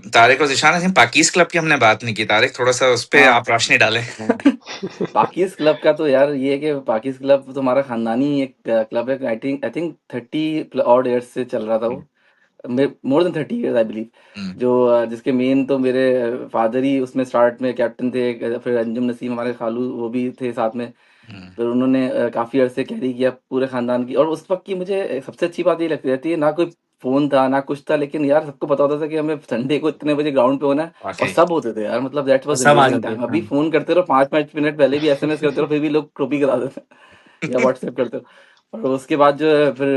तारिक और Zeeshan, I think पाकीज़ club की हमने बात नहीं की। तारिक, थोड़ा-सा उस पे हाँ आप रोशनी डालें। पाकिस क्लब का तो यार ये है कि पाकिस क्लब तो हमारा खानदानी एक क्लब है। आई थिंक 30 ऑड ईयर्स से चल रहा था हुँ, वो, more than 30 years I believe. Hmm, जो जिसके मेन तो मेरे फादर ही उसमें स्टार्ट में कैप्टन थे। फिर अंजुम नसीम हमारे खालू वो भी थे साथ में। हुँ, फिर उन्होंने काफ़ी अरसे कैरी किया पूरे ख़ानदान की। और उस वक़्त की मुझे सबसे अच्छी बात ये लगती रहती है, ना कोई फ़ोन था, ना कुछ था, लेकिन यार सबको पता होता था कि हमें संडे को इतने बजे ग्राउंड पे होना है। और वाक़ई। सब होते थे यार, मतलब दैट और वाज़ सब आ अमेज़िंग जाते टाइम। हैं। अभी फ़ोन करते रहो 5-5 मिनट पहले भी एसएमएस करते रहो, फिर भी लोग कॉपी करा देते हैं या व्हाट्सएप करते हो। और उसके बाद जो है फिर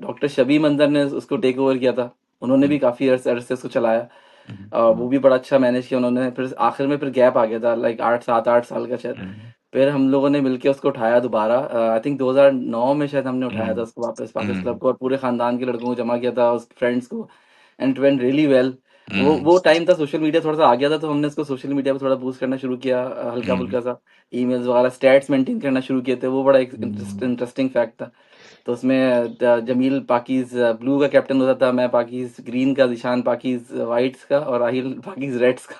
डॉक्टर शबीब अंदर ने उसको टेक ओवर किया था। उन्होंने हुँ, भी काफ़ी अरसे अरसे उसको चलाया। हुँ, वो भी बड़ा अच्छा मैनेज किया उन्होंने। फिर आखिर में फिर गैप आ गया था, लाइक 7-8 साल का शायद। हुँ, फिर हम लोगों ने मिलके उसको उठाया दोबारा। आई थिंक 2009 में शायद हमने हुँ, उठाया था उसको वापस पाकिस क्लब हुँ, को, और पूरे खानदान के लड़कों को जमा किया था, उसके फ्रेंड्स को। And it went really well. Hmm, वो टाइम था, सोशल मीडिया थोड़ा सा आ गया था, तो हमने उसको सोशल मीडिया पे थोड़ा बूस्ट करना शुरू किया, हल्का हुँ, फुल्का सा। ईमेल्स वगैरह स्टैट्स मेंटेन करना शुरू किए थे, वो बड़ा एक हुँ। इंटरेस्टिंग फैक्ट था। तो उसमें जमील पाकीज ब्लू का कैप्टन होता था, मैं पाकीज ग्रीन का, ज़ीशान पाकीज वाइट्स का, और राहिल पाकीज रेड्स का।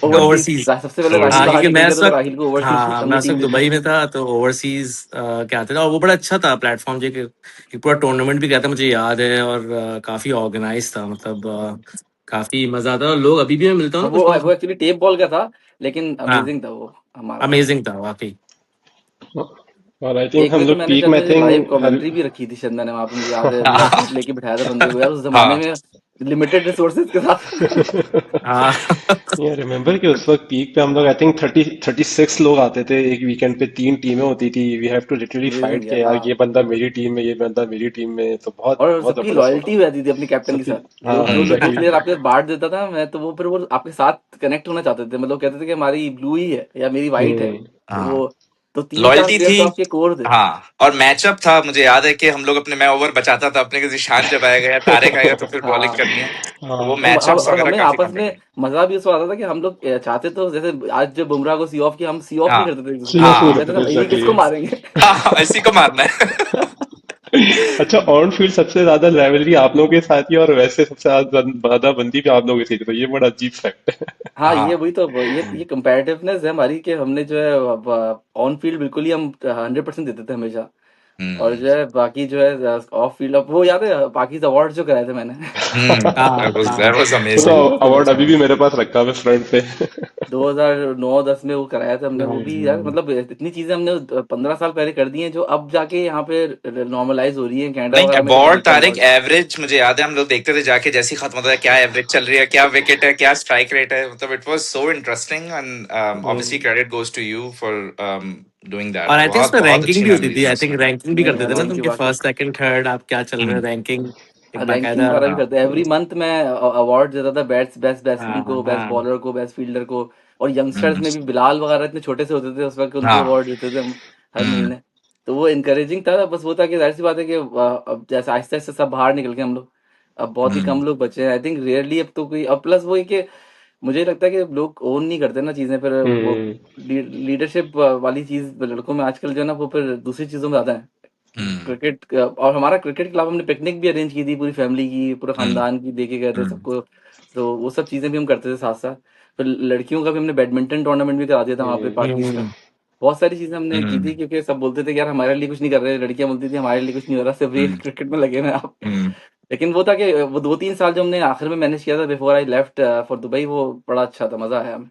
Overseas overseas. सबसे पहले राहिल हाँ, ओवरसीज़। बाहर क्योंकि निकल मैं गया इस था, तो वक्त, राहिल को ओवरसीज हाँ मैं हमने उस टीम वक्त दे दी। दुबई में था, तो ओवरसीज क्या आते थे, और वो बड़ा अच्छा था प्लेटफॉर्म जी, कि पूरा टूर्नामेंट भी कहता मुझे याद है, और काफी ऑर्गेनाइज था, मतलब काफी मजा आता, और लोग अभी भी मैं मिलता हूँ हाँ, ना कुछ वो लोग। एक्चुअली टेप बॉल का था, लेकिन हाँ, अमेजिंग था वो हमारा। अमेजिंग था वाकई। और आई थिंक एक हम बार तो लोग मैंने पीक शायद में आई लाइव थिंक कमेंट्री भी रखी थी शायद, मैंने वहां पे, मुझे याद है, लैपटॉप लेके बिठाया था बंदे को यार, उस जमाने हाँ, में लिमिटेड रिसोर्सेज के साथ। हाँ। ये रिमेम्बर कि उस वक्त पीक पे हम लोग आई थिंक 36 लोग आते थे एक वीकेंड पे, 3 टीमें होती थी। We have to literally fight amazing के यार, यार, हाँ। ये बंदा मेरी टीम में, ये बंदा मेरी टीम में, तो बहुत और बहुत सबकी जबरदस्त होता लॉयल्टी हो था जाती थी अपने कैप्टन के सबकी। साथ। जो हाँ जो जो एग्जैक्टली। प्लेयर आपके बांट देता था, मैं तो वो फिर वो आपके साथ कनेक्ट होना चाहते थे, मतलब कहते थे कि हमारी ब्लू ही है या मेरी वाइट है। हम्म। तो हाँ। वो तो 3-4 लॉयल्टी प्लेयर थी। तो आपके कोर थे। हाँ, और मैचअप था। मुझे याद है कि हम लोग अपने, मैं ओवर बचाता था अपने, किसी शान जब आएगा या तारिक आएगा तो फिर बॉलिंग हाँ। करनी है। तो वो हाँ मैचअप्स और वगैरह हमें काफी आपस फन में करते मजा भी उसमें आता था कि हम लोग चाहते तो, जैसे आज जो बुमराह को सी ऑफ किया, हम सी ऑफ भी हाँ, करते थे एक दूसरे सी को। ऑफ भी हम हाँ, कहते करते थे थे भाई ये एग्जैक्टली। किसको मारेंगे। हाँ, इसी को मारना है। अच्छा, ऑन फील्ड सबसे ज्यादा राइवलरी आप लोगों के साथ ही, और वैसे सबसे ज्यादा बंदी भी आप लोगों के साथ, तो ये बड़ा अजीब फैक्ट है। हाँ, ये हाँ। वही तो, ये कंपैरेटिवनेस है हमारी, कि हमने जो है ऑन फील्ड बिल्कुल ही हम 100% देते थे हमेशा। और हम्म, जो है बाकी जो है ऑफ फील्ड, अब वो याद है पाकिज अवार्ड जो कराए थे मैंने। हाँ, that हाँ। was वो तो amazing। वो सब अवार्ड अभी भी मेरे पास रखा हुआ है फ्रंट पे। 2009-10 में वो कराया था हमने, वो भी यार, हम्म। मतलब इतनी चीजें हमने 15 साल पहले कर दी हैं, जो अब जाके यहाँ पे नॉर्मलाइज हो रही है। कनाडा नहीं, वगैरह में कहाँ अवार्ड मिलते हैं तारिक, अवार्ड। एवरेज मुझे याद है हम लोग देखते थे जाके, जैसे ही खत्म होता है क्या एवरेज चल रही है, क्या विकेट है, क्या स्ट्राइक रेट है। मतलब it was so interesting, and obviously hmm. Credit goes to you for doing that. और आई थिंक बहुत उसमें बहुत रैंकिंग अच्छी भी होती थी, मेमोरीज है आई थिंक उसमें। रैंकिंग भी नहीं करते यार, थे ना थैंक तुम, यू कि बाकी। फर्स्ट सेकंड थर्ड आप क्या चल रहे हम्म, हैं, रैंकिंग एक रैंकिंग बाकायदा। वगैरह भी हाँ, करते हैं, एवरी मंथ मैं अवार्ड देता था, बेस्ट बेस्ट हाँ, बैट्समैन को, बेस्ट हाँ। बॉलर को, बेस्ट फील्डर को। और यंगस्टर्स हम्म, में भी बिलाल वगैरह इतने छोटे से होते थे उस वक्त, उनको हाँ। अवार्ड देते थे हम हर हम्म, महीने। तो वो इनकरेजिंग था। बस वो था कि जाहिर सी बात है कि अब जैसे आहिस्ता आहिस्ता सब बाहर निकल के हम लोग, अब बहुत ही हम्म, कम लोग बचे हैं, आई थिंक रेयरली अब तो कोई। अब प्लस वो है कि मुझे लगता है कि लोग ओन नहीं करते ना चीजें, फिर वो हम्म। लीडरशिप वाली चीज लड़कों में आजकल जो है ना, वो फिर दूसरी चीजों में ज्यादा है। हम्म, क्रिकेट, और हमारा क्रिकेट क्लब, हमने पिकनिक भी अरेंज की थी पूरी फैमिली की, पूरे हम्म, खानदान की, देके गए थे हम्म, सबको। तो वो सब चीजें भी हम करते थे साथ साथ। फिर लड़कियों का भी हमने बैडमिंटन टूर्नामेंट भी करा दिया था वहाँ पे पार्टीज का। हम्म। बहुत सारी चीजें हमने की हम्म, थी, क्योंकि सब बोलते थे कि यार हमारे लिए कुछ नहीं कर रहे, लड़कियां बोलती थी हमारे लिए कुछ नहीं हो रहा, सिर्फ ये हम्म, क्रिकेट में लगे हुए हैं आप। हम्म, लेकिन वो था कि वो 2-3 साल जो हमने आखिर में मैनेज किया था before I left for Dubai, वो बड़ा अच्छा था, मजा आया हमें।